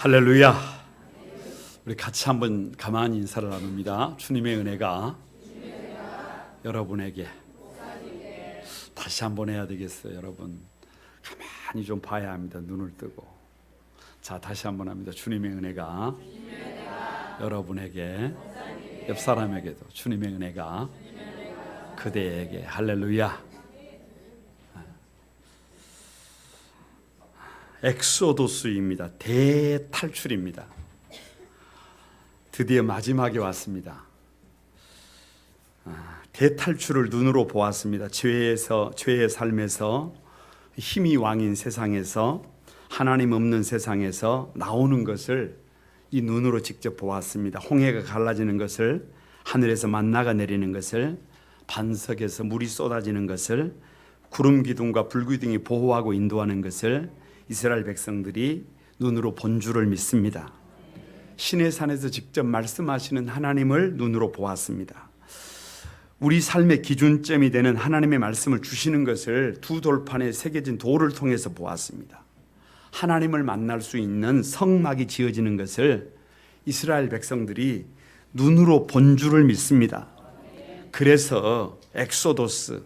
할렐루야. 우리 같이 한번 가만히 인사를 나눕니다. 주님의 은혜가 여러분에게 다시 한번 해야 되겠어요. 여러분 가만히 좀 봐야 합니다. 눈을 뜨고. 자, 다시 한번 합니다. 주님의 은혜가 여러분에게, 옆 사람에게도 주님의 은혜가 그대에게. 할렐루야. 엑소도스입니다. 대탈출입니다. 드디어 마지막에 왔습니다. 대탈출을 눈으로 보았습니다. 죄의 삶에서, 힘이 왕인 세상에서, 하나님 없는 세상에서 나오는 것을 이 눈으로 직접 보았습니다. 홍해가 갈라지는 것을, 하늘에서 만나가 내리는 것을, 반석에서 물이 쏟아지는 것을, 구름 기둥과 불 기둥이 보호하고 인도하는 것을 이스라엘 백성들이 눈으로 본 줄을 믿습니다. 신의 산에서 직접 말씀하시는 하나님을 눈으로 보았습니다. 우리 삶의 기준점이 되는 하나님의 말씀을 주시는 것을 두 돌판에 새겨진 돌을 통해서 보았습니다. 하나님을 만날 수 있는 성막이 지어지는 것을 이스라엘 백성들이 눈으로 본 줄을 믿습니다. 그래서 엑소도스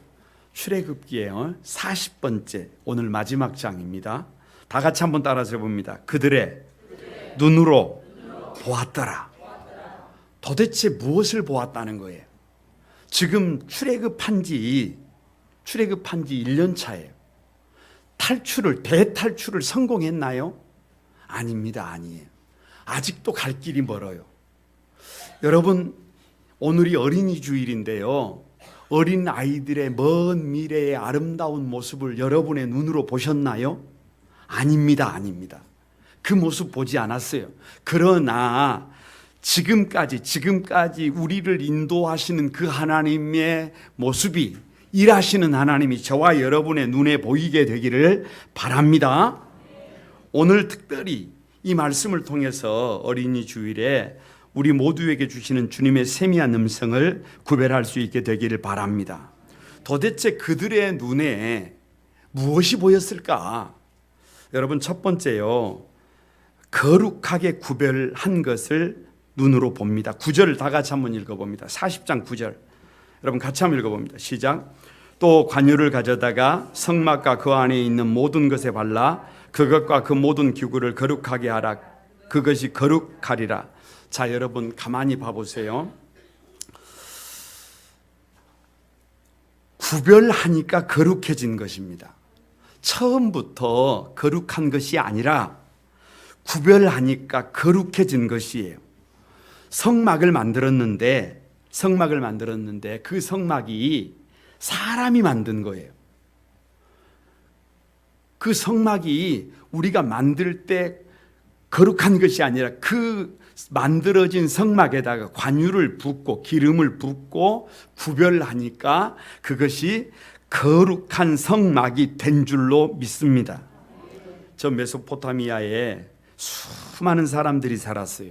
출애굽기의 40번째 오늘 마지막 장입니다. 다 같이 한번 따라서 봅니다. 그들의 눈으로 보았더라. 도대체 무엇을 보았다는 거예요? 지금 출애굽한 지 1년 차예요. 대탈출을 성공했나요? 아닙니다. 아니에요. 아직도 갈 길이 멀어요. 여러분, 오늘이 어린이 주일인데요. 어린 아이들의 먼 미래의 아름다운 모습을 여러분의 눈으로 보셨나요? 아닙니다. 아닙니다. 그 모습 보지 않았어요. 그러나 지금까지 우리를 인도하시는 그 하나님의 모습이, 일하시는 하나님이 저와 여러분의 눈에 보이게 되기를 바랍니다. 오늘 특별히 이 말씀을 통해서 어린이 주일에 우리 모두에게 주시는 주님의 세미한 음성을 구별할 수 있게 되기를 바랍니다. 도대체 그들의 눈에 무엇이 보였을까? 여러분, 첫 번째요, 거룩하게 구별한 것을 눈으로 봅니다. 9절을 다 같이 한번 읽어봅니다. 40장 9절. 여러분 같이 한번 읽어봅니다. 시작. 또 관유를 가져다가 성막과 그 안에 있는 모든 것에 발라 그것과 그 모든 기구를 거룩하게 하라. 그것이 거룩하리라. 자, 여러분 가만히 봐보세요. 구별하니까 거룩해진 것입니다. 처음부터 거룩한 것이 아니라 구별하니까 거룩해진 것이에요. 성막을 만들었는데 그 성막이 사람이 만든 거예요. 그 성막이 우리가 만들 때 거룩한 것이 아니라 그 만들어진 성막에다가 관유를 붓고 기름을 붓고 구별하니까 그것이 거룩한 성막이 된 줄로 믿습니다. 저 메소포타미아에 수많은 사람들이 살았어요.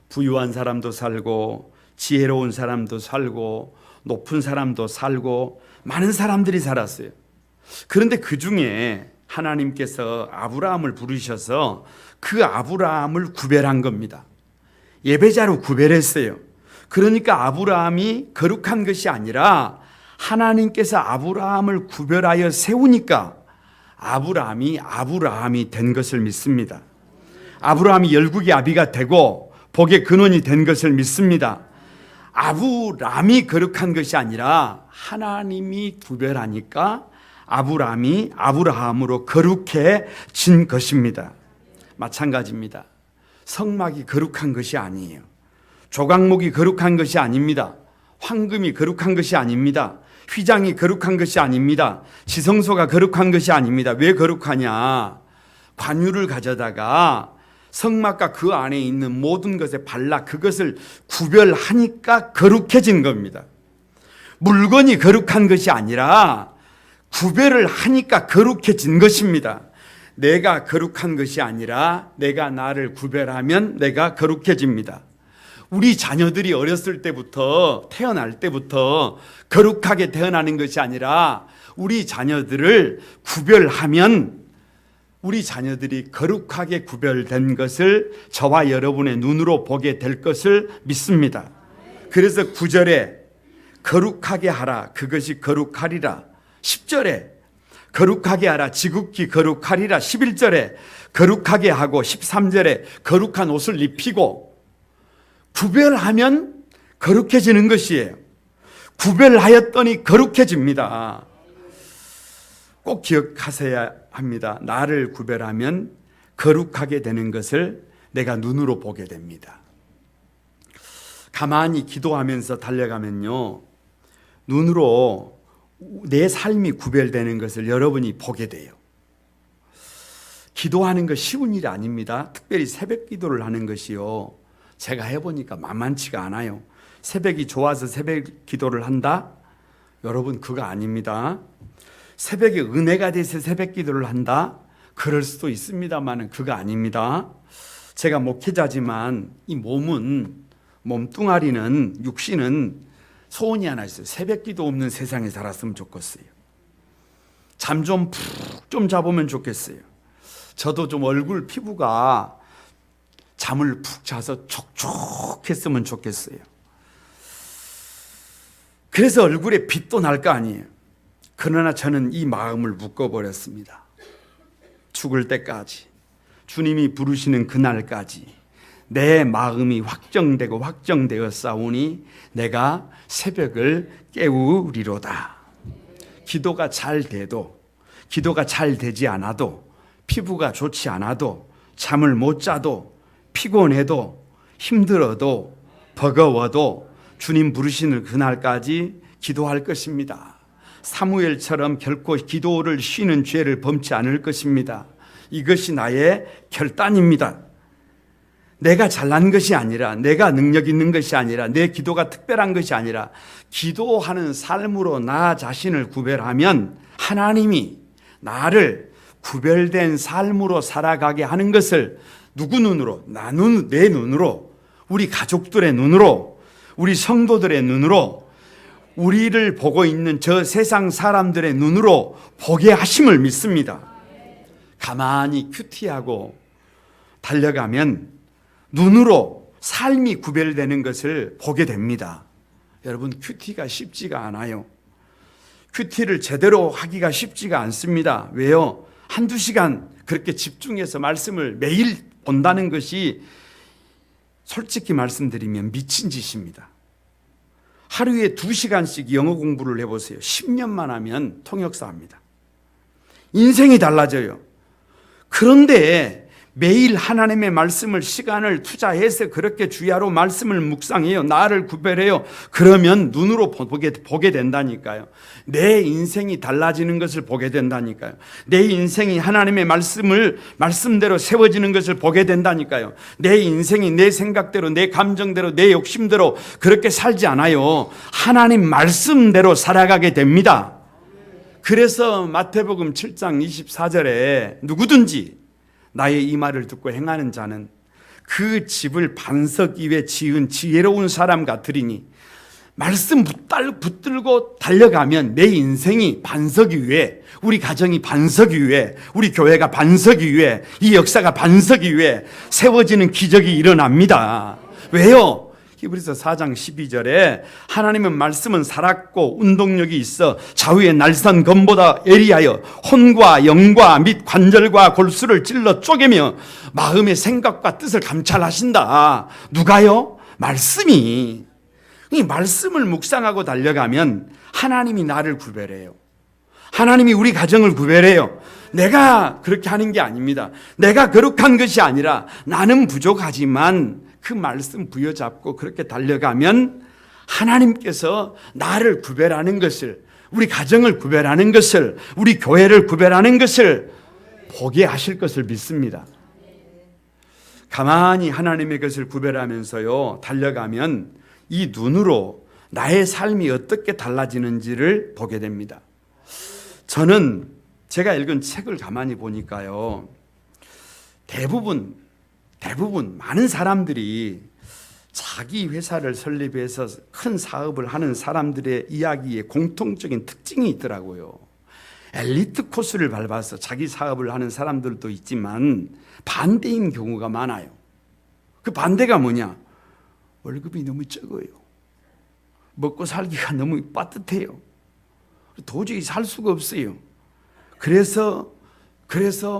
부유한 사람도 살고 지혜로운 사람도 살고 높은 사람도 살고 많은 사람들이 살았어요. 그런데 그 중에 하나님께서 아브라함을 부르셔서 그 아브라함을 구별한 겁니다. 예배자로 구별했어요. 그러니까 아브라함이 거룩한 것이 아니라 하나님께서 아브라함을 구별하여 세우니까 아브라함이 된 것을 믿습니다. 아브라함이 열국의 아비가 되고 복의 근원이 된 것을 믿습니다. 아브라함이 거룩한 것이 아니라 하나님이 구별하니까 아브라함이 아브라함으로 거룩해진 것입니다. 마찬가지입니다. 성막이 거룩한 것이 아니에요. 조각목이 거룩한 것이 아닙니다. 황금이 거룩한 것이 아닙니다. 휘장이 거룩한 것이 아닙니다. 지성소가 거룩한 것이 아닙니다. 왜 거룩하냐? 관유를 가져다가 성막과 그 안에 있는 모든 것에 발라 그것을 구별하니까 거룩해진 겁니다. 물건이 거룩한 것이 아니라 구별을 하니까 거룩해진 것입니다. 내가 거룩한 것이 아니라 내가 나를 구별하면 내가 거룩해집니다. 우리 자녀들이 어렸을 때부터, 태어날 때부터 거룩하게 태어나는 것이 아니라 우리 자녀들을 구별하면 우리 자녀들이 거룩하게 구별된 것을 저와 여러분의 눈으로 보게 될 것을 믿습니다. 그래서 9절에 거룩하게 하라, 그것이 거룩하리라. 10절에 거룩하게 하라, 지극히 거룩하리라. 11절에 거룩하게 하고 13절에 거룩한 옷을 입히고. 구별하면 거룩해지는 것이에요. 구별하였더니 거룩해집니다. 꼭 기억하셔야 합니다. 나를 구별하면 거룩하게 되는 것을 내가 눈으로 보게 됩니다. 가만히 기도하면서 달려가면요, 눈으로 내 삶이 구별되는 것을 여러분이 보게 돼요. 기도하는 거 쉬운 일이 아닙니다. 특별히 새벽 기도를 하는 것이요, 제가 해보니까 만만치가 않아요. 새벽이 좋아서 새벽 기도를 한다? 여러분, 그거 아닙니다. 새벽에 은혜가 돼서 새벽 기도를 한다? 그럴 수도 있습니다만 그거 아닙니다. 제가 목회자지만 이 몸뚱아리는, 육신은 소원이 하나 있어요. 새벽 기도 없는 세상에 살았으면 좋겠어요. 잠 좀 푹 좀 잡으면 좋겠어요. 저도 좀 얼굴 피부가 잠을 푹 자서 촉촉했으면 좋겠어요. 그래서 얼굴에 빛도 날 거 아니에요. 그러나 저는 이 마음을 묶어버렸습니다. 죽을 때까지, 주님이 부르시는 그날까지 내 마음이 확정되고 확정되었사오니 내가 새벽을 깨우리로다. 기도가 잘 돼도, 기도가 잘 되지 않아도, 피부가 좋지 않아도, 잠을 못 자도, 피곤해도, 힘들어도, 버거워도 주님 부르시는 그날까지 기도할 것입니다. 사무엘처럼 결코 기도를 쉬는 죄를 범치 않을 것입니다. 이것이 나의 결단입니다. 내가 잘난 것이 아니라, 내가 능력 있는 것이 아니라, 내 기도가 특별한 것이 아니라, 기도하는 삶으로 나 자신을 구별하면 하나님이 나를 구별된 삶으로 살아가게 하는 것을 누구 눈으로? 내 눈으로, 우리 가족들의 눈으로, 우리 성도들의 눈으로, 우리를 보고 있는 저 세상 사람들의 눈으로 보게 하심을 믿습니다. 가만히 큐티하고 달려가면 눈으로 삶이 구별되는 것을 보게 됩니다. 여러분, 큐티가 쉽지가 않아요. 큐티를 제대로 하기가 쉽지가 않습니다. 왜요? 한두 시간 그렇게 집중해서 말씀을 매일 본다는 것이 솔직히 말씀드리면 미친 짓입니다. 하루에 2시간씩 영어 공부를 해보세요. 10년만 하면 통역사 합니다. 인생이 달라져요. 그런데 매일 하나님의 말씀을 시간을 투자해서 그렇게 주야로 말씀을 묵상해요. 나를 구별해요. 그러면 눈으로 보게 된다니까요. 내 인생이 달라지는 것을 보게 된다니까요. 내 인생이 하나님의 말씀대로 세워지는 것을 보게 된다니까요. 내 인생이 내 생각대로, 내 감정대로, 내 욕심대로 그렇게 살지 않아요. 하나님 말씀대로 살아가게 됩니다. 그래서 마태복음 7장 24절에 누구든지 나의 이 말을 듣고 행하는 자는 그 집을 반석 위에 지은 지혜로운 사람 같으리니, 말씀 붙들고 달려가면 내 인생이 반석 위에, 우리 가정이 반석 위에, 우리 교회가 반석 위에, 이 역사가 반석 위에 세워지는 기적이 일어납니다. 왜요? 히브리서 4장 12절에 하나님의 말씀은 살았고 운동력이 있어 좌우의 날선 검보다 예리하여 혼과 영과 및 관절과 골수를 찔러 쪼개며 마음의 생각과 뜻을 감찰하신다. 누가요? 말씀이. 이 말씀을 묵상하고 달려가면 하나님이 나를 구별해요. 하나님이 우리 가정을 구별해요. 내가 그렇게 하는 게 아닙니다. 내가 거룩한 것이 아니라 나는 부족하지만 그 말씀 부여잡고 그렇게 달려가면 하나님께서 나를 구별하는 것을, 우리 가정을 구별하는 것을, 우리 교회를 구별하는 것을 보게 하실 것을 믿습니다. 가만히 하나님의 것을 구별하면서요 달려가면 이 눈으로 나의 삶이 어떻게 달라지는지를 보게 됩니다. 저는 제가 읽은 책을 가만히 보니까요, 대부분 많은 사람들이 자기 회사를 설립해서 큰 사업을 하는 사람들의 이야기에 공통적인 특징이 있더라고요. 엘리트 코스를 밟아서 자기 사업을 하는 사람들도 있지만 반대인 경우가 많아요. 그 반대가 뭐냐? 월급이 너무 적어요. 먹고 살기가 너무 빠듯해요. 도저히 살 수가 없어요. 그래서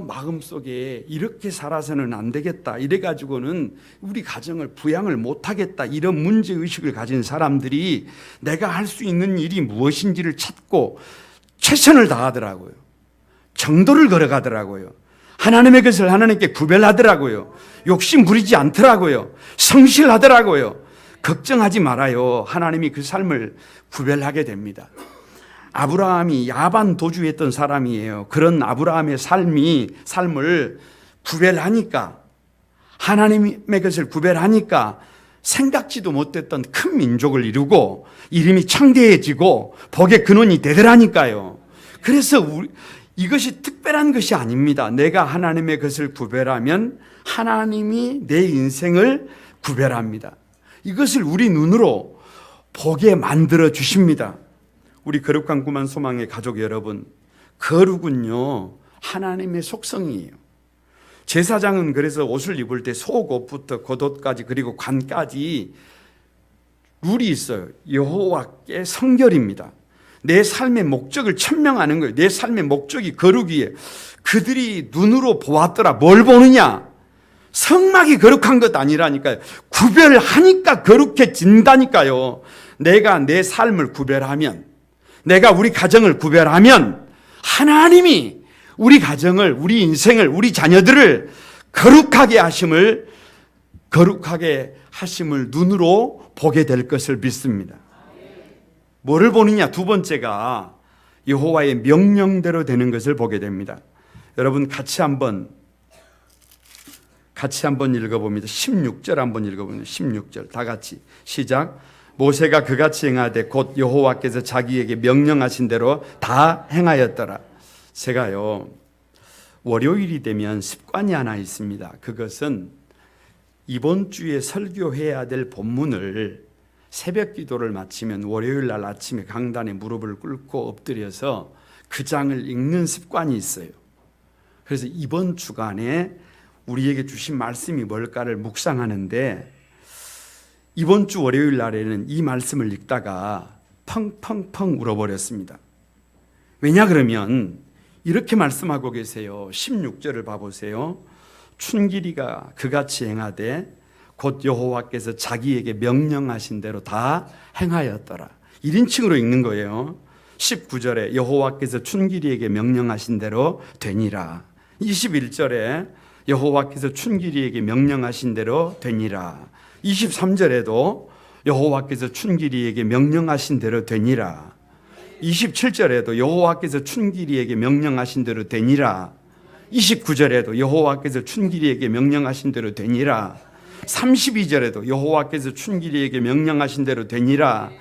마음속에 이렇게 살아서는 안 되겠다, 이래가지고는 우리 가정을 부양을 못하겠다, 이런 문제의식을 가진 사람들이 내가 할 수 있는 일이 무엇인지를 찾고 최선을 다하더라고요. 정도를 걸어가더라고요. 하나님의 것을 하나님께 구별하더라고요. 욕심 부리지 않더라고요. 성실하더라고요. 걱정하지 말아요. 하나님이 그 삶을 구별하게 됩니다. 아브라함이 야반 도주했던 사람이에요. 그런 아브라함의 삶을 구별하니까, 하나님의 것을 구별하니까 생각지도 못했던 큰 민족을 이루고 이름이 창대해지고 복의 근원이 되더라니까요. 그래서 이것이 특별한 것이 아닙니다. 내가 하나님의 것을 구별하면 하나님이 내 인생을 구별합니다. 이것을 우리 눈으로 보게 만들어 주십니다. 우리 거룩한 구만 소망의 가족 여러분, 거룩은요 하나님의 속성이에요. 제사장은 그래서 옷을 입을 때 속옷부터 겉옷까지 그리고 관까지 룰이 있어요. 여호와께 성결입니다. 내 삶의 목적을 천명하는 거예요. 내 삶의 목적이 거룩이에요. 그들이 눈으로 보았더라. 뭘 보느냐? 성막이 거룩한 것 아니라니까요. 구별하니까 거룩해진다니까요. 내가 내 삶을 구별하면, 내가 우리 가정을 구별하면 하나님이 우리 가정을, 우리 인생을, 우리 자녀들을 거룩하게 하심을 눈으로 보게 될 것을 믿습니다. 뭐를 보느냐? 두 번째가 여호와의 명령대로 되는 것을 보게 됩니다. 여러분 같이 한번 읽어봅니다. 16절 한번 읽어봅니다. 16절 다 같이 시작. 모세가 그같이 행하되 곧 여호와께서 자기에게 명령하신 대로 다 행하였더라. 제가요 월요일이 되면 습관이 하나 있습니다. 그것은 이번 주에 설교해야 될 본문을 새벽 기도를 마치면 월요일 날 아침에 강단에 무릎을 꿇고 엎드려서 그 장을 읽는 습관이 있어요. 그래서 이번 주간에 우리에게 주신 말씀이 뭘까를 묵상하는데, 이번 주 월요일 날에는 이 말씀을 읽다가 펑펑펑 울어버렸습니다. 왜냐 그러면 이렇게 말씀하고 계세요. 16절을 봐보세요. 춘기리가 그같이 행하되 곧 여호와께서 자기에게 명령하신 대로 다 행하였더라. 1인칭으로 읽는 거예요. 19절에 여호와께서 춘기리에게 명령하신 대로 되니라. 21절에 여호와께서 춘기리에게 명령하신 대로 되니라. 23절에도 여호와께서 춘기리에게 명령하신 대로 되니라. 27절에도 여호와께서 춘기리에게 명령하신 대로 되니라. 29절에도 여호와께서 춘기리에게 명령하신 대로 되니라. 32절에도 여호와께서 춘기리에게 명령하신 대로 되니라.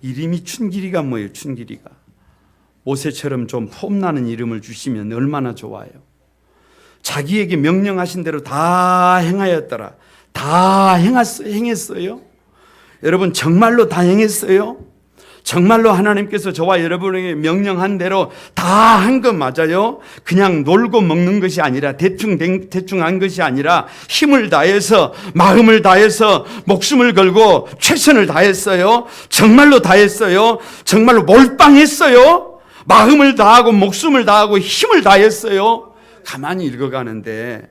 이름이 춘기리가 뭐예요? 춘기리가 모세처럼 좀 폼나는 이름을 주시면 얼마나 좋아요. 자기에게 명령하신 대로 다 행하였더라. 다 행했어요? 여러분 정말로 다 행했어요? 정말로 하나님께서 저와 여러분에게 명령한 대로 다 한 것 맞아요? 그냥 놀고 먹는 것이 아니라 대충 한 것이 아니라 힘을 다해서, 마음을 다해서, 목숨을 걸고 최선을 다했어요? 정말로 다했어요? 정말로 몰빵했어요? 마음을 다하고 목숨을 다하고 힘을 다했어요? 가만히 읽어가는데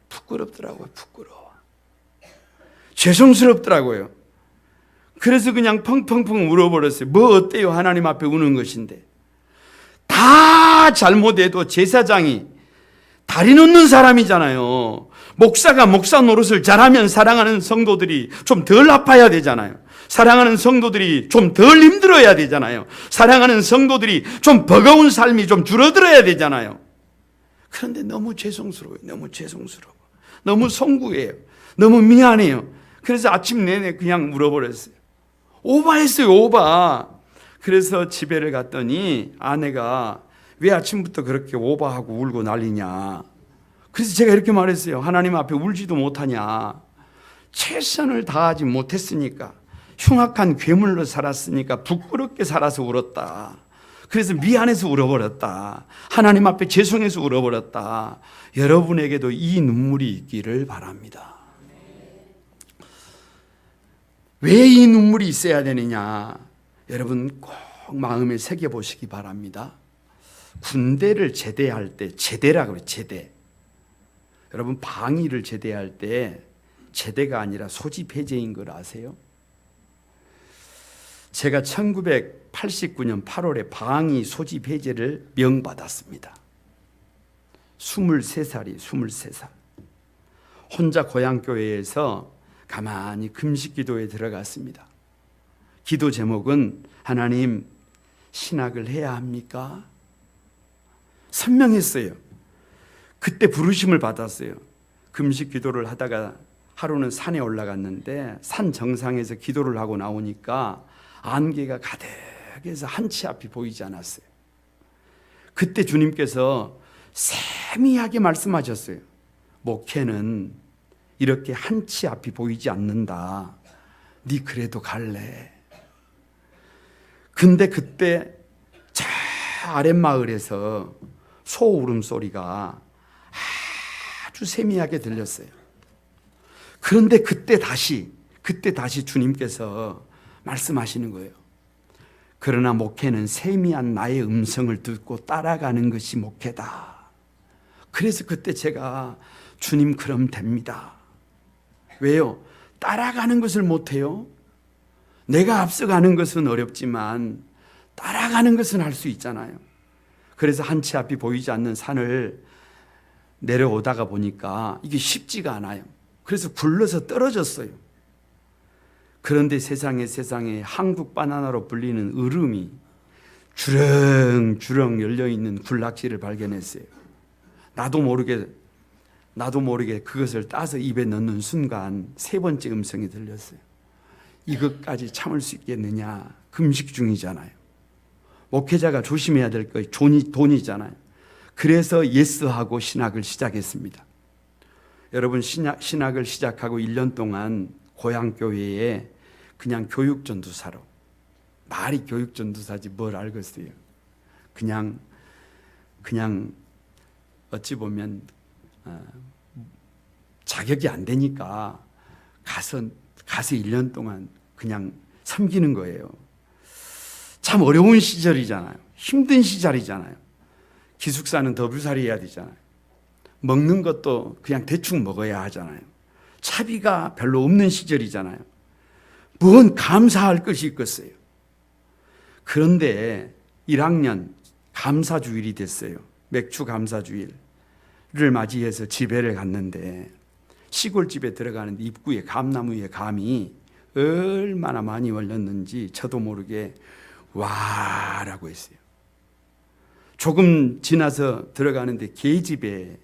부끄럽더라고요. 부끄러워. 죄송스럽더라고요. 그래서 그냥 펑펑펑 울어버렸어요. 뭐 어때요? 하나님 앞에 우는 것인데. 다 잘못해도 제사장이 다리 놓는 사람이잖아요. 목사가 목사 노릇을 잘하면 사랑하는 성도들이 좀 덜 아파야 되잖아요. 사랑하는 성도들이 좀 덜 힘들어야 되잖아요. 사랑하는 성도들이 좀 버거운 삶이 좀 줄어들어야 되잖아요. 그런데 너무 죄송스러워요. 너무 죄송스러워. 너무 송구해요. 너무 미안해요. 그래서 아침 내내 그냥 물어버렸어요. 오바했어요. 오바. 그래서 집에를 갔더니 아내가 왜 아침부터 그렇게 오바하고 울고 난리냐. 그래서 제가 이렇게 말했어요. 하나님 앞에 울지도 못하냐. 최선을 다하지 못했으니까, 흉악한 괴물로 살았으니까 부끄럽게 살아서 울었다. 그래서 미안해서 울어버렸다. 하나님 앞에 죄송해서 울어버렸다. 여러분에게도 이 눈물이 있기를 바랍니다. 왜 이 눈물이 있어야 되느냐? 여러분 꼭 마음에 새겨보시기 바랍니다. 군대를 제대할 때, 제대라고 해요. 제대. 여러분 방위를 제대할 때 제대가 아니라 소집 해제인 걸 아세요? 제가 1989년 8월에 방위 소집 해제를 명받았습니다. 23살. 혼자 고향교회에서 가만히 금식기도에 들어갔습니다. 기도 제목은 하나님, 신학을 해야 합니까? 선명했어요. 그때 부르심을 받았어요. 금식기도를 하다가 하루는 산에 올라갔는데 산 정상에서 기도를 하고 나오니까 안개가 가득해서 한치 앞이 보이지 않았어요. 그때 주님께서 세미하게 말씀하셨어요. 목회는 이렇게 한치 앞이 보이지 않는다. 네 그래도 갈래. 근데 그때 저 아랫마을에서 소 울음소리가 아주 세미하게 들렸어요. 그런데 그때 다시 주님께서 말씀하시는 거예요. 그러나 목회는 세미한 나의 음성을 듣고 따라가는 것이 목회다. 그래서 그때 제가 주님 그럼 됩니다. 왜요? 따라가는 것을 못해요. 내가 앞서가는 것은 어렵지만 따라가는 것은 할 수 있잖아요. 그래서 한치 앞이 보이지 않는 산을 내려오다가 보니까 이게 쉽지가 않아요. 그래서 굴러서 떨어졌어요. 그런데 세상에 한국 바나나로 불리는 으름이 주렁주렁 열려있는 군락지를 발견했어요. 나도 모르게 그것을 따서 입에 넣는 순간 세 번째 음성이 들렸어요. 이것까지 참을 수 있겠느냐? 금식 중이잖아요. 목회자가 조심해야 될 거 돈이잖아요. 그래서 예스하고 신학을 시작했습니다. 여러분 신학을 시작하고 1년 동안 고향교회에 그냥 교육전도사로, 말이 교육전도사지 뭘 알겠어요. 그냥 어찌 보면 자격이 안 되니까 가서 1년 동안 그냥 섬기는 거예요. 참 어려운 시절이잖아요. 힘든 시절이잖아요. 기숙사는 더블살이 해야 되잖아요. 먹는 것도 그냥 대충 먹어야 하잖아요. 차비가 별로 없는 시절이잖아요. 뭔 감사할 것이 있겠어요. 그런데 1학년 감사주일이 됐어요. 맥주 감사주일을 맞이해서 집회를 갔는데 시골집에 들어가는데 입구에 감나무 위에 감이 얼마나 많이 올렸는지 저도 모르게 와라고 했어요. 조금 지나서 들어가는데 개집에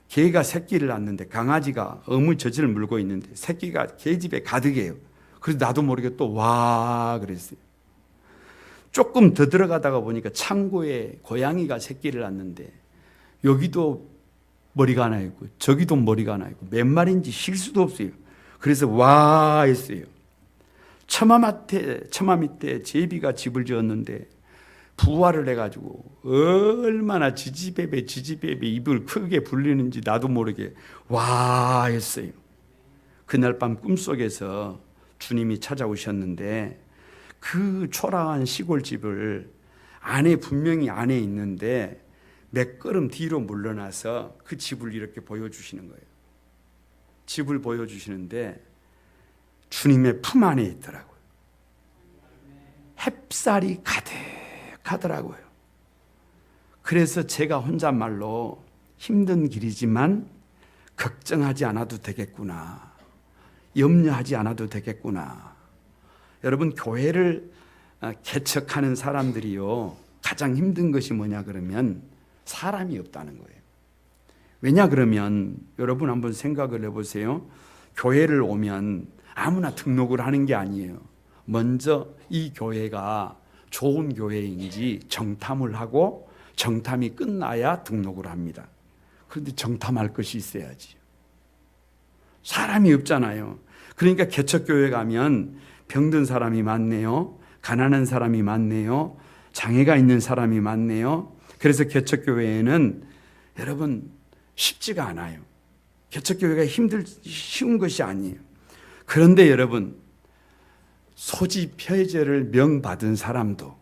개가 새끼를 낳는데 강아지가 어무 젖을 물고 있는데 새끼가 개집에 가득해요. 그래서 나도 모르게 또 와 그랬어요. 조금 더 들어가다가 보니까 창고에 고양이가 새끼를 낳는데 여기도 머리가 하나 있고 저기도 머리가 하나 있고 몇 마리인지 쉴 수도 없어요. 그래서 와 했어요. 처마 밑에 제비가 집을 지었는데 부화를 해가지고 얼마나 지지배배 입을 크게 불리는지 나도 모르게 와 했어요. 그날 밤 꿈속에서 주님이 찾아오셨는데 그 초라한 시골집을 분명히 안에 있는데 몇 걸음 뒤로 물러나서 그 집을 이렇게 보여주시는 거예요. 집을 보여주시는데 주님의 품 안에 있더라고요. 햅쌀이 가득하더라고요. 그래서 제가 혼잣말로 힘든 길이지만 걱정하지 않아도 되겠구나. 염려하지 않아도 되겠구나. 여러분 교회를 개척하는 사람들이요 가장 힘든 것이 뭐냐 그러면 사람이 없다는 거예요. 왜냐 그러면 여러분 한번 생각을 해보세요. 교회를 오면 아무나 등록을 하는 게 아니에요. 먼저 이 교회가 좋은 교회인지 정탐을 하고 정탐이 끝나야 등록을 합니다. 그런데 정탐할 것이 있어야지. 사람이 없잖아요. 그러니까 개척교회 가면 병든 사람이 많네요. 가난한 사람이 많네요. 장애가 있는 사람이 많네요. 그래서 개척교회에는 여러분 쉽지가 않아요. 개척교회가 쉬운 것이 아니에요. 그런데 여러분, 소지폐제를 명받은 사람도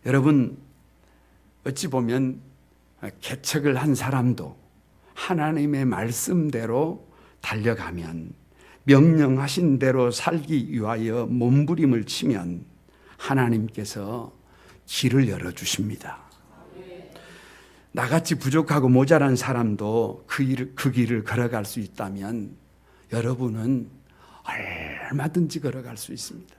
여러분 어찌 보면 개척을 한 사람도 하나님의 말씀대로 달려가면, 명령하신 대로 살기 위하여 몸부림을 치면 하나님께서 길을 열어주십니다. 나같이 부족하고 모자란 사람도 그 길을 걸어갈 수 있다면 여러분은 얼마든지 걸어갈 수 있습니다.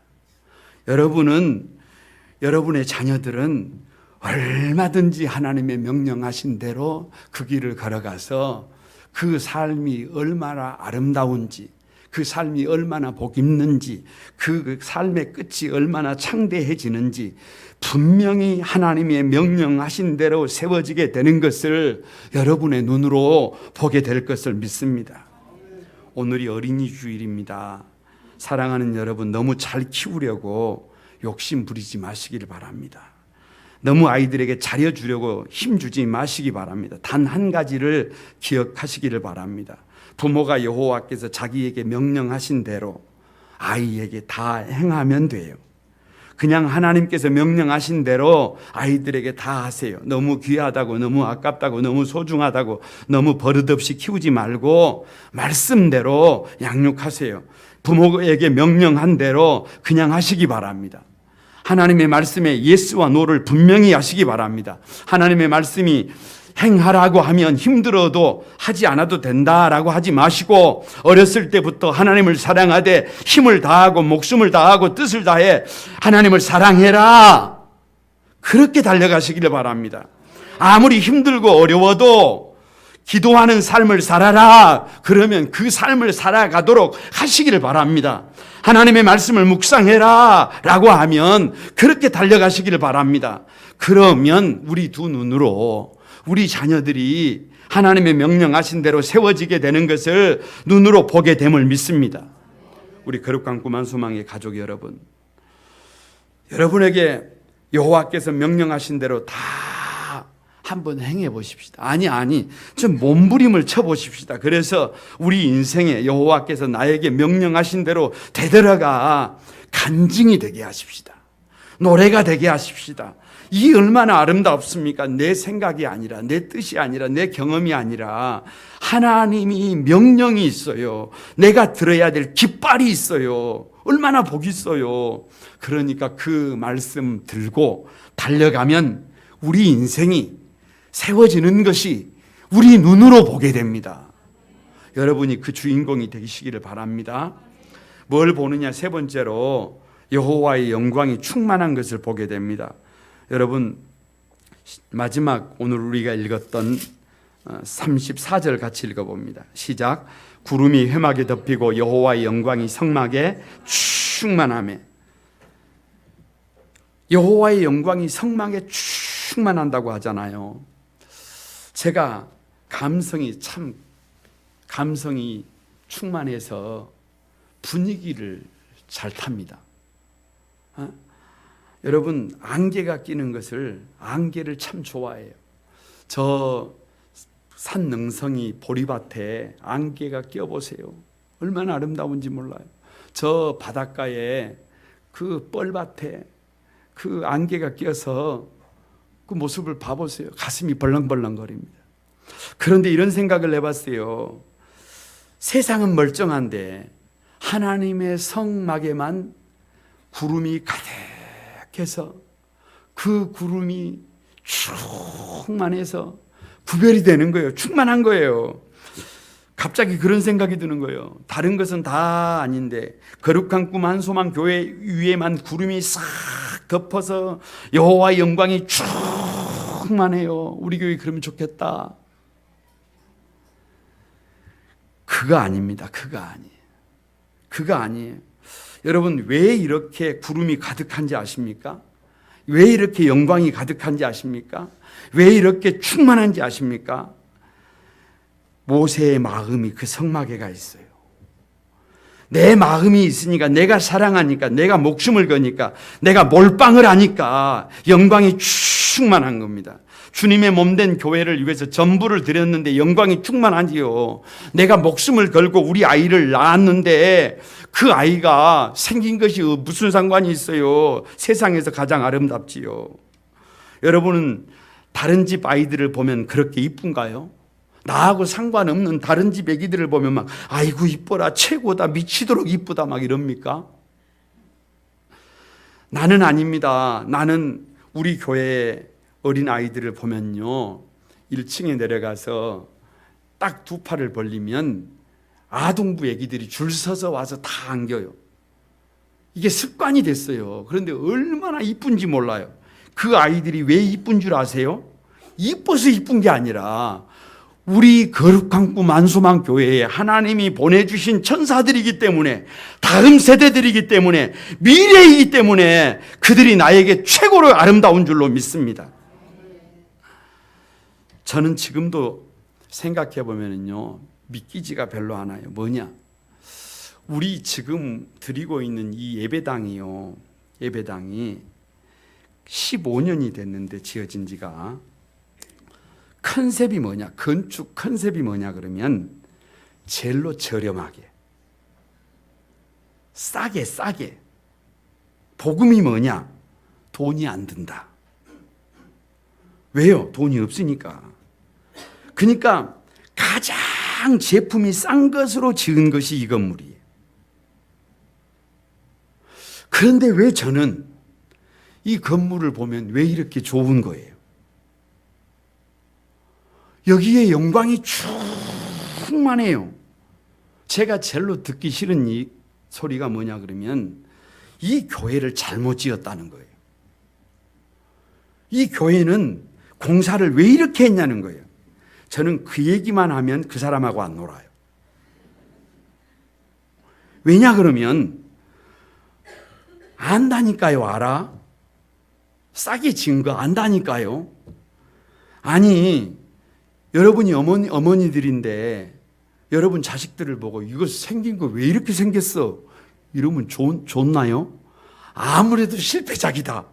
여러분의 자녀들은 얼마든지 하나님의 명령하신 대로 그 길을 걸어가서 그 삶이 얼마나 아름다운지, 그 삶이 얼마나 복 있는지, 그 삶의 끝이 얼마나 창대해지는지 분명히 하나님의 명령하신 대로 세워지게 되는 것을 여러분의 눈으로 보게 될 것을 믿습니다. 오늘이 어린이 주일입니다. 사랑하는 여러분, 너무 잘 키우려고 욕심 부리지 마시길 바랍니다. 너무 아이들에게 잘해주려고 힘주지 마시기 바랍니다. 단 한 가지를 기억하시기를 바랍니다. 부모가 여호와께서 자기에게 명령하신 대로 아이에게 다 행하면 돼요. 그냥 하나님께서 명령하신 대로 아이들에게 다 하세요. 너무 귀하다고, 너무 아깝다고, 너무 소중하다고 너무 버릇없이 키우지 말고 말씀대로 양육하세요. 부모에게 명령한 대로 그냥 하시기 바랍니다. 하나님의 말씀에 예스와 노를 분명히 하시기 바랍니다. 하나님의 말씀이 행하라고 하면 힘들어도 하지 않아도 된다라고 하지 마시고, 어렸을 때부터 하나님을 사랑하되 힘을 다하고 목숨을 다하고 뜻을 다해 하나님을 사랑해라, 그렇게 달려가시기를 바랍니다. 아무리 힘들고 어려워도 기도하는 삶을 살아라, 그러면 그 삶을 살아가도록 하시기를 바랍니다. 하나님의 말씀을 묵상해라 라고 하면 그렇게 달려가시기를 바랍니다. 그러면 우리 두 눈으로 우리 자녀들이 하나님의 명령하신 대로 세워지게 되는 것을 눈으로 보게 됨을 믿습니다. 우리 거룩한 꿈 한 소망의 가족 여러분, 여러분에게 여호와께서 명령하신 대로 다 한번 행해 보십시다. 아니, 좀 몸부림을 쳐 보십시다. 그래서 우리 인생에 여호와께서 나에게 명령하신 대로 되돌아가 간증이 되게 하십시다. 노래가 되게 하십시다. 이 얼마나 아름답습니까? 내 생각이 아니라, 내 뜻이 아니라, 내 경험이 아니라 하나님이 명령이 있어요. 내가 들어야 될 깃발이 있어요. 얼마나 복이 있어요. 그러니까 그 말씀 들고 달려가면 우리 인생이 세워지는 것이 우리 눈으로 보게 됩니다. 여러분이 그 주인공이 되시기를 바랍니다. 뭘 보느냐? 세 번째로 여호와의 영광이 충만한 것을 보게 됩니다. 여러분, 마지막 오늘 우리가 읽었던 34절 같이 읽어봅니다. 시작. 구름이 회막에 덮이고 여호와의 영광이 성막에 충만하매. 여호와의 영광이 성막에 충만한다고 하잖아요. 제가 감성이 충만해서 분위기를 잘 탑니다. 여러분, 안개가 끼는 것을, 안개를 참 좋아해요. 저 산 능성이 보리밭에 안개가 껴보세요. 얼마나 아름다운지 몰라요. 저 바닷가에 그 뻘밭에 그 안개가 껴서 그 모습을 봐보세요. 가슴이 벌렁벌렁거립니다. 그런데 이런 생각을 해봤어요. 세상은 멀쩡한데 하나님의 성막에만 구름이 가득해서 그 구름이 충만해서 구별이 되는 거예요. 충만한 거예요. 갑자기 그런 생각이 드는 거예요. 다른 것은 다 아닌데 거룩한 꿈 한 소망 교회 위에만 구름이 싹 덮어서 여호와의 영광이 충만해요. 우리 교회 그러면 좋겠다. 그거 아닙니다. 그거 아니에요. 여러분, 왜 이렇게 구름이 가득한지 아십니까? 왜 이렇게 영광이 가득한지 아십니까? 왜 이렇게 충만한지 아십니까? 모세의 마음이 그 성막에 가 있어요. 내 마음이 있으니까, 내가 사랑하니까, 내가 목숨을 거니까, 내가 몰빵을 하니까 영광이 충만한 겁니다. 주님의 몸된 교회를 위해서 전부를 드렸는데 영광이 충만하지요. 내가 목숨을 걸고 우리 아이를 낳았는데 그 아이가 생긴 것이 무슨 상관이 있어요? 세상에서 가장 아름답지요. 여러분은 다른 집 아이들을 보면 그렇게 이쁜가요? 나하고 상관없는 다른 집 애기들을 보면 막 아이고 이뻐라, 최고다, 미치도록 이쁘다 막 이럽니까? 나는 아닙니다. 나는 우리 교회 어린 아이들을 보면요, 1층에 내려가서 딱 두 팔을 벌리면 아동부 애기들이 줄 서서 와서 다 안겨요. 이게 습관이 됐어요. 그런데 얼마나 이쁜지 몰라요. 그 아이들이 왜 이쁜 줄 아세요? 이뻐서 이쁜 게 아니라 우리 거룩한 꿈 안소망 교회에 하나님이 보내주신 천사들이기 때문에, 다음 세대들이기 때문에, 미래이기 때문에 그들이 나에게 최고로 아름다운 줄로 믿습니다. 저는 지금도 생각해 보면요, 믿기지가 별로 않아요. 뭐냐? 우리 지금 드리고 있는 이 예배당이요, 예배당이 15년이 됐는데 지어진 지가, 컨셉이 뭐냐? 건축 컨셉이 뭐냐 그러면 제일로 저렴하게, 싸게. 복음이 뭐냐? 돈이 안 든다. 왜요? 돈이 없으니까. 그러니까 가장 제품이 싼 것으로 지은 것이 이 건물이에요. 그런데 왜 저는 이 건물을 보면 왜 이렇게 좋은 거예요? 여기에 영광이 충만해요. 제가 제일로 듣기 싫은 이 소리가 뭐냐 그러면 이 교회를 잘못 지었다는 거예요. 이 교회는 공사를 왜 이렇게 했냐는 거예요. 저는 그 얘기만 하면 그 사람하고 안 놀아요. 왜냐 그러면 안다니까요. 알아? 싸게 지은 거 안다니까요. 아니, 여러분이 어머니들인데 여러분 자식들을 보고 이거 생긴 거 왜 이렇게 생겼어? 이러면 좋나요? 아무래도 실패작이다.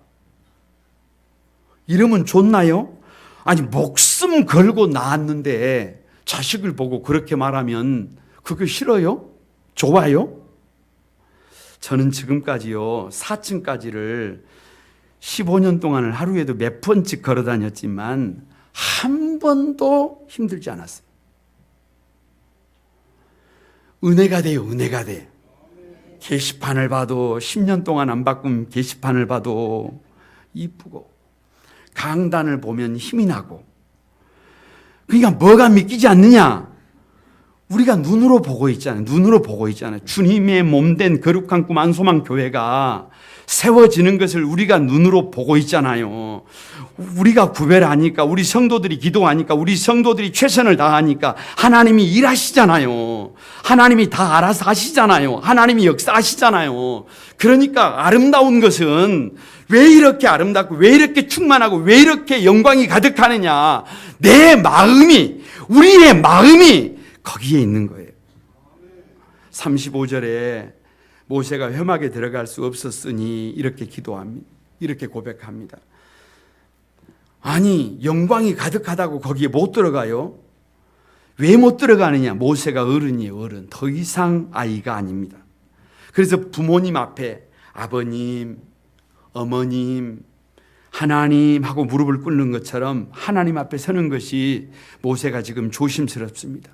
이러면 좋나요? 아니, 목숨 걸고 낳았는데 자식을 보고 그렇게 말하면 그게 싫어요? 좋아요? 저는 지금까지요, 4층까지를 15년 동안을 하루에도 몇 번씩 걸어 다녔지만 한 번도 힘들지 않았어요. 은혜가 돼요, 은혜가 돼. 게시판을 봐도 10년 동안 안 바꾼 게시판을 봐도 이쁘고, 강단을 보면 힘이 나고. 그러니까 뭐가 믿기지 않느냐? 우리가 눈으로 보고 있잖아요. 눈으로 보고 있잖아요. 주님의 몸된 거룩한 꿈 안소망 교회가 세워지는 것을 우리가 눈으로 보고 있잖아요. 우리가 구별하니까, 우리 성도들이 기도하니까, 우리 성도들이 최선을 다하니까 하나님이 일하시잖아요. 하나님이 다 알아서 하시잖아요. 하나님이 역사하시잖아요. 그러니까 아름다운 것은 왜 이렇게 아름답고 왜 이렇게 충만하고 왜 이렇게 영광이 가득하느냐? 내 마음이, 우리의 마음이 거기에 있는 거예요. 35절에 모세가 회막에 들어갈 수 없었으니 이렇게 기도합니다. 이렇게 고백합니다. 아니, 영광이 가득하다고 거기에 못 들어가요? 왜 못 들어가느냐? 모세가 어른이에요, 어른. 더 이상 아이가 아닙니다. 그래서 부모님 앞에 아버님, 어머님, 하나님 하고 무릎을 꿇는 것처럼 하나님 앞에 서는 것이 모세가 지금 조심스럽습니다.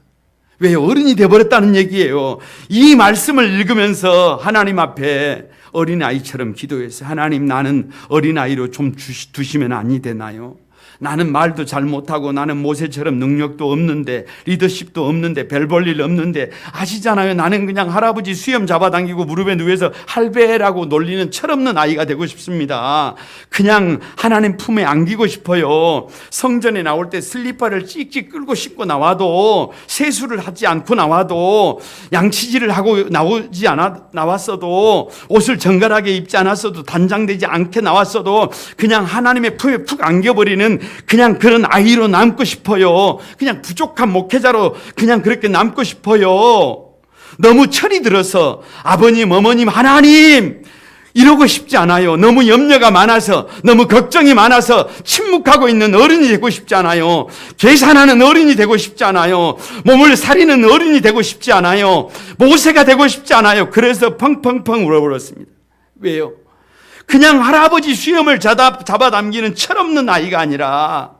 왜요? 어른이 되어버렸다는 얘기예요. 이 말씀을 읽으면서 하나님 앞에 어린아이처럼 기도했어요. 하나님, 나는 어린아이로 좀 두시면 아니 되나요? 나는 말도 잘 못하고 나는 모세처럼 능력도 없는데 리더십도 없는데 별 볼 일 없는데 아시잖아요. 나는 그냥 할아버지 수염 잡아당기고 무릎에 누워서 할배라고 놀리는 철없는 아이가 되고 싶습니다. 그냥 하나님 품에 안기고 싶어요. 성전에 나올 때 슬리퍼를 찍찍 끌고 신고 나와도, 세수를 하지 않고 나와도, 양치질을 하고 나왔어도, 옷을 정갈하게 입지 않았어도, 단장되지 않게 나왔어도 그냥 하나님의 품에 푹 안겨버리는 그냥 그런 아이로 남고 싶어요. 그냥 부족한 목회자로 그냥 그렇게 남고 싶어요. 너무 철이 들어서 아버님, 어머님, 하나님 이러고 싶지 않아요. 너무 염려가 많아서, 너무 걱정이 많아서 침묵하고 있는 어른이 되고 싶지 않아요. 계산하는 어른이 되고 싶지 않아요. 몸을 사리는 어른이 되고 싶지 않아요. 모세가 되고 싶지 않아요. 그래서 펑펑펑 울어버렸습니다. 왜요? 그냥 할아버지 수염을 잡아당기는 철없는 아이가 아니라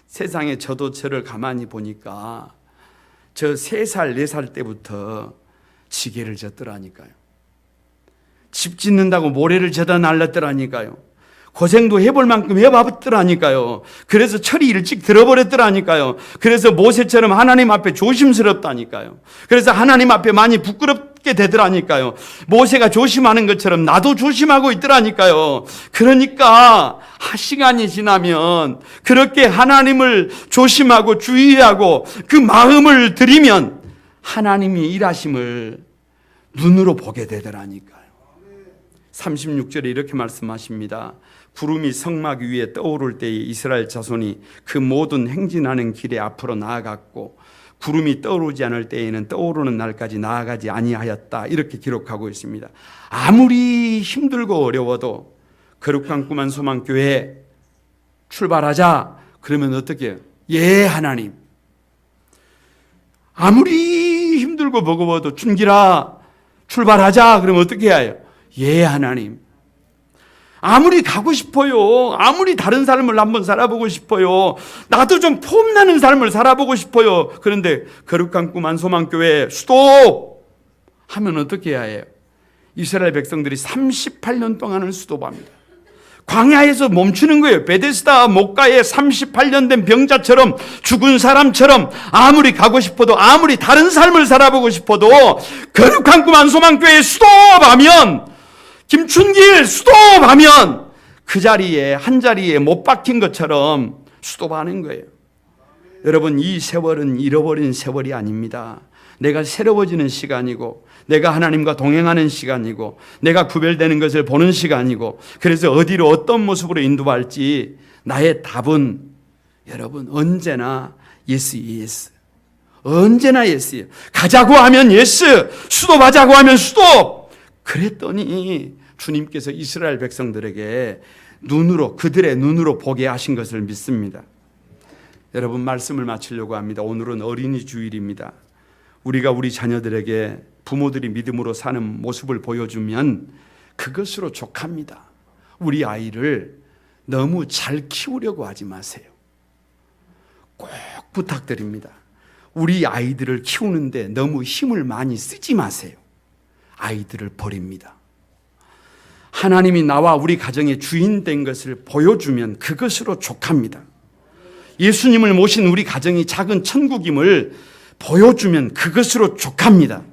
세상에 저도 저를 가만히 보니까 저 3살, 4살 때부터 지게를 졌더라니까요. 집 짓는다고 모래를 져다 날렸더라니까요. 고생도 해볼 만큼 해봤더라니까요. 그래서 철이 일찍 들어버렸더라니까요. 그래서 모세처럼 하나님 앞에 조심스럽다니까요. 그래서 하나님 앞에 많이 부끄럽게 되더라니까요. 모세가 조심하는 것처럼 나도 조심하고 있더라니까요. 그러니까 시간이 지나면 그렇게 하나님을 조심하고 주의하고 그 마음을 들이면 하나님이 일하심을 눈으로 보게 되더라니까요. 36절에 이렇게 말씀하십니다. 구름이 성막 위에 떠오를 때에 이스라엘 자손이 그 모든 행진하는 길에 앞으로 나아갔고 구름이 떠오르지 않을 때에는 떠오르는 날까지 나아가지 아니하였다. 이렇게 기록하고 있습니다. 아무리 힘들고 어려워도 거룩한 꿈한 소망교회 출발하자. 그러면 어떻게 해요? 예, 하나님. 아무리 힘들고 버거워도 준기라 출발하자. 그러면 어떻게 해요? 예, 하나님. 아무리 가고 싶어요. 아무리 다른 삶을 한번 살아보고 싶어요. 나도 좀 폼나는 삶을 살아보고 싶어요. 그런데 거룩한 꿈 한소망교회 스톱! 하면 어떻게 해야 해요? 이스라엘 백성들이 38년 동안을 스톱합니다. 광야에서 멈추는 거예요. 베데스다 목가에 38년 된 병자처럼 죽은 사람처럼 아무리 가고 싶어도 아무리 다른 삶을 살아보고 싶어도 거룩한 꿈 한소망교회 스톱하면 김춘길 스톱하면 그 자리에 한 자리에 못 박힌 것처럼 스톱하는 거예요. 여러분 이 세월은 잃어버린 세월이 아닙니다. 내가 새로워지는 시간이고 내가 하나님과 동행하는 시간이고 내가 구별되는 것을 보는 시간이고 그래서 어디로 어떤 모습으로 인도할지 나의 답은 여러분 언제나 예스 예스. 언제나 예스예요. 가자고 하면 예스, 스톱하자고 하면 스톱. 그랬더니 주님께서 이스라엘 백성들에게 그들의 눈으로 보게 하신 것을 믿습니다. 여러분 말씀을 마치려고 합니다. 오늘은 어린이 주일입니다. 우리가 우리 자녀들에게 부모들이 믿음으로 사는 모습을 보여주면 그것으로 족합니다. 우리 아이를 너무 잘 키우려고 하지 마세요. 꼭 부탁드립니다. 우리 아이들을 키우는데 너무 힘을 많이 쓰지 마세요. 아이들을 버립니다. 하나님이 나와 우리 가정의 주인 된 것을 보여주면 그것으로 족합니다. 예수님을 모신 우리 가정이 작은 천국임을 보여주면 그것으로 족합니다.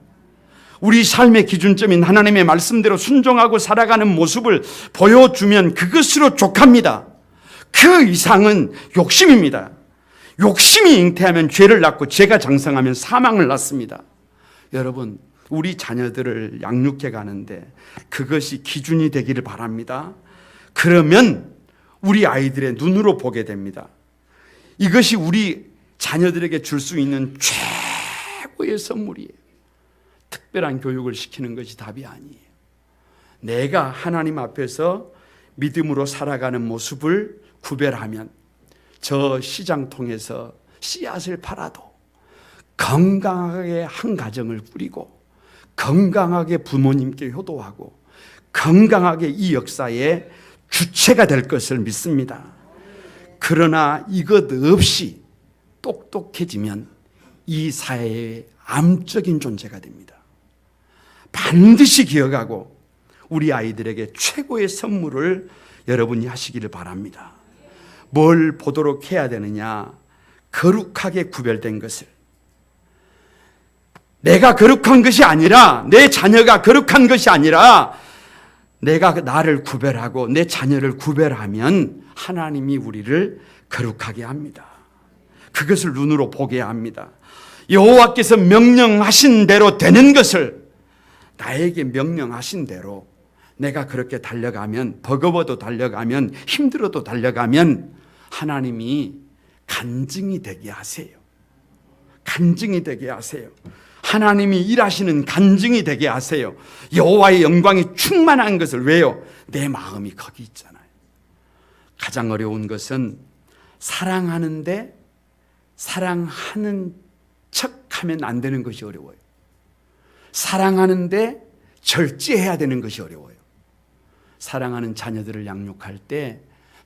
우리 삶의 기준점인 하나님의 말씀대로 순종하고 살아가는 모습을 보여주면 그것으로 족합니다. 그 이상은 욕심입니다. 욕심이 잉태하면 죄를 낳고 죄가 장성하면 사망을 낳습니다. 여러분 우리 자녀들을 양육해 가는데 그것이 기준이 되기를 바랍니다. 그러면 우리 아이들의 눈으로 보게 됩니다. 이것이 우리 자녀들에게 줄 수 있는 최고의 선물이에요. 특별한 교육을 시키는 것이 답이 아니에요. 내가 하나님 앞에서 믿음으로 살아가는 모습을 구별하면 저 시장통에서 씨앗을 팔아도 건강하게 한 가정을 꾸리고 건강하게 부모님께 효도하고 건강하게 이 역사의 주체가 될 것을 믿습니다. 그러나 이것 없이 똑똑해지면 이 사회의 암적인 존재가 됩니다. 반드시 기억하고 우리 아이들에게 최고의 선물을 여러분이 하시기를 바랍니다. 뭘 보도록 해야 되느냐? 거룩하게 구별된 것을. 내가 거룩한 것이 아니라 내 자녀가 거룩한 것이 아니라 내가 나를 구별하고 내 자녀를 구별하면 하나님이 우리를 거룩하게 합니다. 그것을 눈으로 보게 합니다. 여호와께서 명령하신 대로 되는 것을 나에게 명령하신 대로 내가 그렇게 달려가면 버거워도 달려가면 힘들어도 달려가면 하나님이 간증이 되게 하세요. 간증이 되게 하세요. 하나님이 일하시는 간증이 되게 하세요. 여호와의 영광이 충만한 것을. 왜요? 내 마음이 거기 있잖아요. 가장 어려운 것은 사랑하는데 사랑하는 척하면 안 되는 것이 어려워요. 사랑하는데 절제해야 되는 것이 어려워요. 사랑하는 자녀들을 양육할 때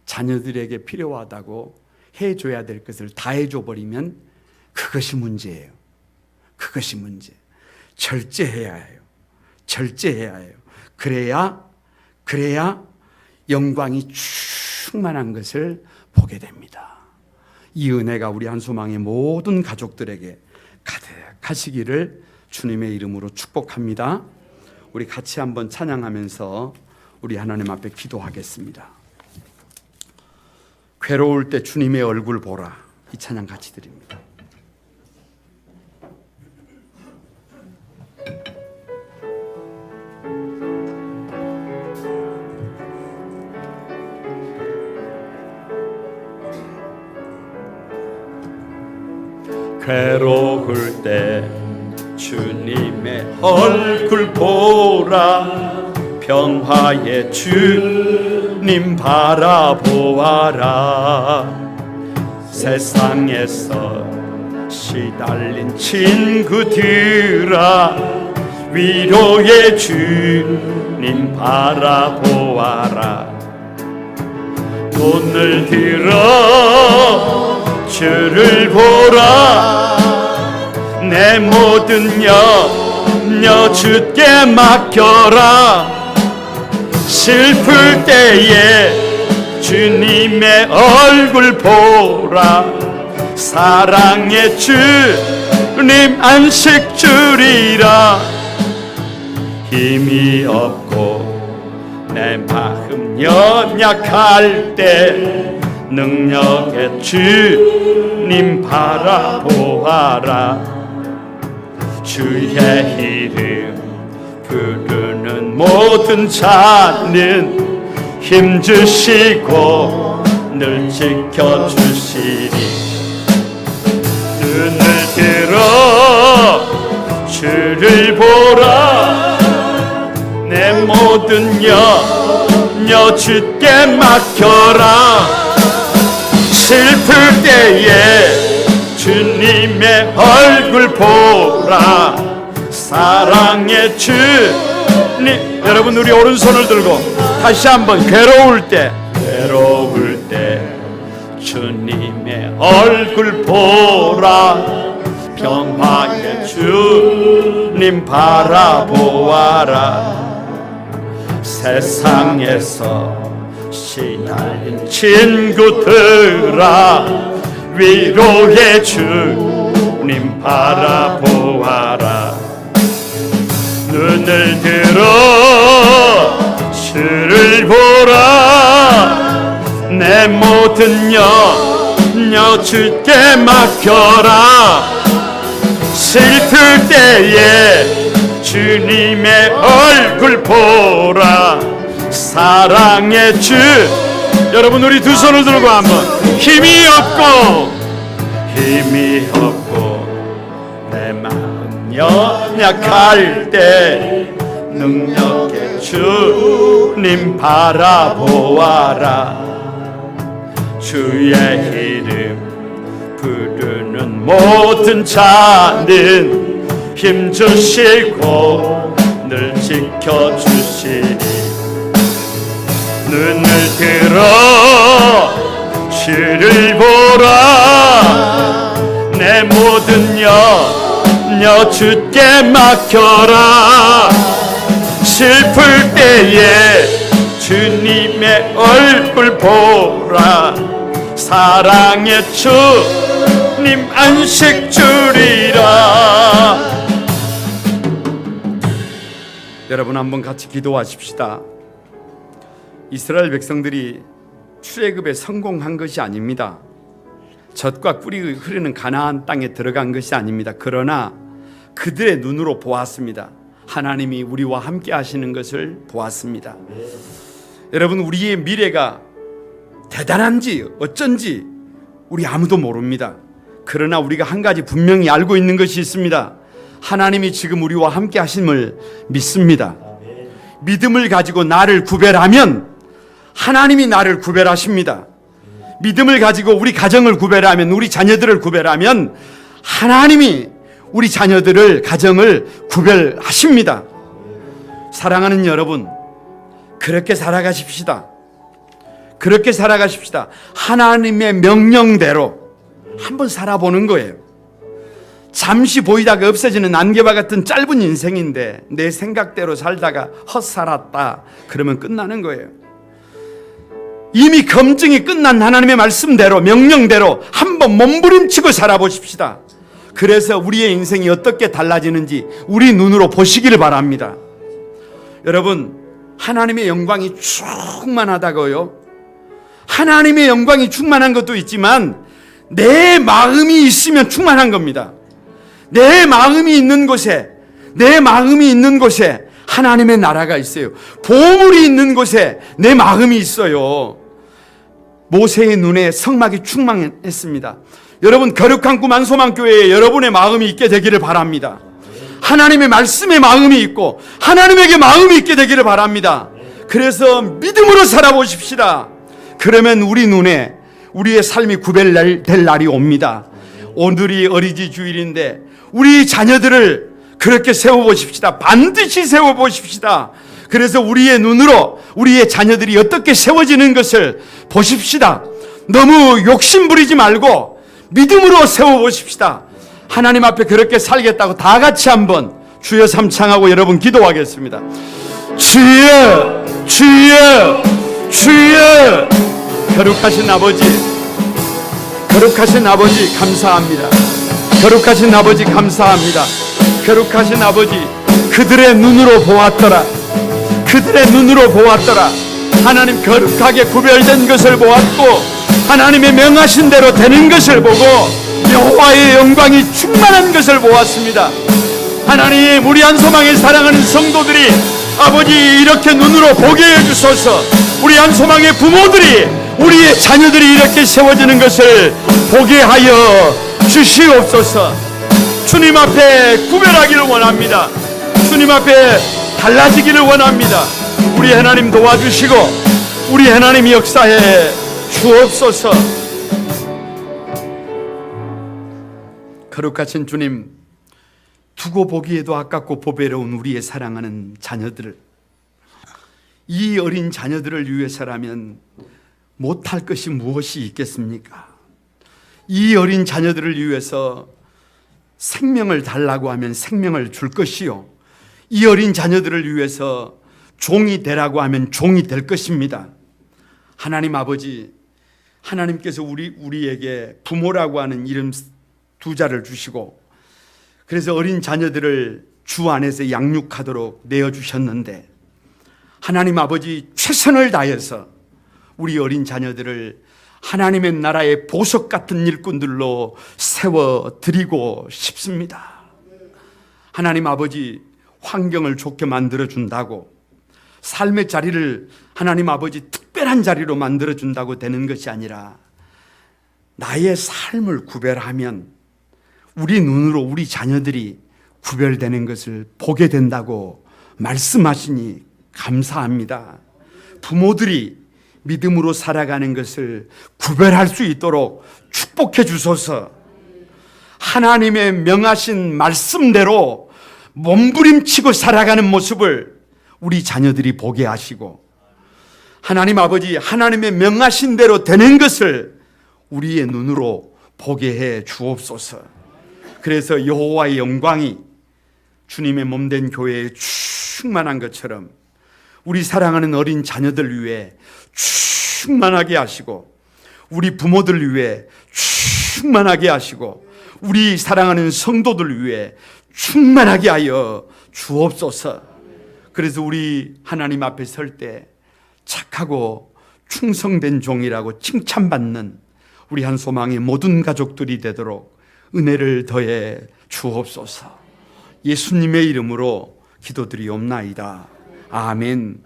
자녀들에게 필요하다고 해줘야 될 것을 다 해줘 버리면 그것이 문제예요. 그것이 문제. 절제해야 해요. 절제해야 해요. 그래야 영광이 충만한 것을 보게 됩니다. 이 은혜가 우리 한소망의 모든 가족들에게 가득하시기를 주님의 이름으로 축복합니다. 우리 같이 한번 찬양하면서 우리 하나님 앞에 기도하겠습니다. 괴로울 때 주님의 얼굴 보라. 이 찬양 같이 드립니다. 괴로울 때 주님의 얼굴 보라. 평화의 주님 바라보아라. 세상에서 시달린 친구들아, 위로의 주님 바라보아라. 손을 들어 주를 보라. 내 모든 염려 주께 맡겨라. 슬플 때에 주님의 얼굴 보라. 사랑의 주님 안식 주리라. 힘이 없고 내 마음 연약할 때 능력의 주님 바라보아라. 주의 이름 부르는 모든 자는 힘주시고 늘 지켜주시리. 눈을 들어 주를 보라. 내 모든 염려 주께 맡겨라. 슬플 때에 주님의 얼굴 보라. 사랑의 주님. 여러분, 우리 오른손을 들고 다시 한번 괴로울 때 주님의 얼굴 보라. 평화의 주님 바라보아라. 세상에서 시달린 친구들아, 위로의 주님 바라보아라. 눈을 들어 주를 보라. 내 모든 염려 주께 맡겨라. 슬플 때에 주님의 얼굴 보라. 사랑의 주. 여러분, 우리 두 손을 들고 한번. 힘이 없고 내 마음 연약할 때 능력의 주님 바라보아라. 주의 이름 부르는 모든 자는 힘주시고 늘 지켜주시리. 눈을 들어 주를 보라. 내 모든 염려 주께 맡겨라. 슬플 때에 주님의 얼굴 보라. 사랑의 주님 안식 주리라. 여러분, 한번 같이 기도하십시다. 이스라엘 백성들이 출애굽에 성공한 것이 아닙니다. 젖과 꿀이 흐르는 가나안 땅에 들어간 것이 아닙니다. 그러나 그들의 눈으로 보았습니다. 하나님이 우리와 함께 하시는 것을 보았습니다. 여러분, 우리의 미래가 대단한지 어쩐지 우리 아무도 모릅니다. 그러나 우리가 한 가지 분명히 알고 있는 것이 있습니다. 하나님이 지금 우리와 함께 하심을 믿습니다. 믿음을 가지고 나를 구별하면 하나님이 나를 구별하십니다. 믿음을 가지고 우리 가정을 구별하면, 우리 자녀들을 구별하면 하나님이 우리 자녀들을, 가정을 구별하십니다. 사랑하는 여러분, 그렇게 살아가십시다. 그렇게 살아가십시다. 하나님의 명령대로 한번 살아보는 거예요. 잠시 보이다가 없어지는 안개와 같은 짧은 인생인데 내 생각대로 살다가 헛살았다 그러면 끝나는 거예요. 이미 검증이 끝난 하나님의 말씀대로, 명령대로 한번 몸부림치고 살아보십시다. 그래서 우리의 인생이 어떻게 달라지는지 우리 눈으로 보시기를 바랍니다. 여러분, 하나님의 영광이 충만하다고요. 하나님의 영광이 충만한 것도 있지만 내 마음이 있으면 충만한 겁니다. 내 마음이 있는 곳에, 내 마음이 있는 곳에 하나님의 나라가 있어요. 보물이 있는 곳에 내 마음이 있어요. 모세의 눈에 성막이 충만했습니다. 여러분, 거룩한 꿈 안소망교회에 여러분의 마음이 있게 되기를 바랍니다. 하나님의 말씀에 마음이 있고 하나님에게 마음이 있게 되기를 바랍니다. 그래서 믿음으로 살아보십시다. 그러면 우리 눈에 우리의 삶이 구별될 날이 옵니다. 오늘이 어린이집 주일인데 우리 자녀들을 그렇게 세워보십시다. 반드시 세워보십시다. 그래서 우리의 눈으로 우리의 자녀들이 어떻게 세워지는 것을 보십시다. 너무 욕심 부리지 말고 믿음으로 세워보십시다. 하나님 앞에 그렇게 살겠다고 다 같이 한번 주여 삼창하고 여러분 기도하겠습니다. 주여, 주여, 주여. 거룩하신 아버지, 거룩하신 아버지 감사합니다. 거룩하신 아버지 감사합니다. 거룩하신 아버지, 그들의 눈으로 보았더라. 그들의 눈으로 보았더라. 하나님, 거룩하게 구별된 것을 보았고 하나님의 명하신 대로 되는 것을 보고 여호와의 영광이 충만한 것을 보았습니다. 하나님, 우리 안소망에 사랑하는 성도들이 아버지 이렇게 눈으로 보게 해주소서. 우리 안소망의 부모들이, 우리의 자녀들이 이렇게 세워지는 것을 보게 하여 주시옵소서. 주님 앞에 구별하기를 원합니다. 주님 앞에 달라지기를 원합니다. 우리 하나님 도와주시고 우리 하나님 역사에 주옵소서. 거룩하신 주님, 두고 보기에도 아깝고 보배로운 우리의 사랑하는 자녀들을, 이 어린 자녀들을 위해서라면 못할 것이 무엇이 있겠습니까? 이 어린 자녀들을 위해서 생명을 달라고 하면 생명을 줄 것이요, 이 어린 자녀들을 위해서 종이 되라고 하면 종이 될 것입니다. 하나님 아버지, 하나님께서 우리에게 부모라고 하는 이름 두 자를 주시고 그래서 어린 자녀들을 주 안에서 양육하도록 내어주셨는데, 하나님 아버지, 최선을 다해서 우리 어린 자녀들을 하나님의 나라의 보석 같은 일꾼들로 세워드리고 싶습니다. 하나님 아버지, 환경을 좋게 만들어준다고, 삶의 자리를 하나님 아버지 특별한 자리로 만들어준다고 되는 것이 아니라 나의 삶을 구별하면 우리 눈으로 우리 자녀들이 구별되는 것을 보게 된다고 말씀하시니 감사합니다. 부모들이 믿음으로 살아가는 것을 구별할 수 있도록 축복해 주소서. 하나님의 명하신 말씀대로 몸부림치고 살아가는 모습을 우리 자녀들이 보게 하시고, 하나님 아버지, 하나님의 명하신 대로 되는 것을 우리의 눈으로 보게 해 주옵소서. 그래서 여호와의 영광이 주님의 몸된 교회에 충만한 것처럼 우리 사랑하는 어린 자녀들 위해 충만하게 하시고, 우리 부모들 위해 충만하게 하시고, 우리 사랑하는 성도들 위해 충만하게 하여 주옵소서. 그래서 우리 하나님 앞에 설 때 착하고 충성된 종이라고 칭찬받는 우리 한소망의 모든 가족들이 되도록 은혜를 더해 주옵소서. 예수님의 이름으로 기도드리옵나이다. 아멘.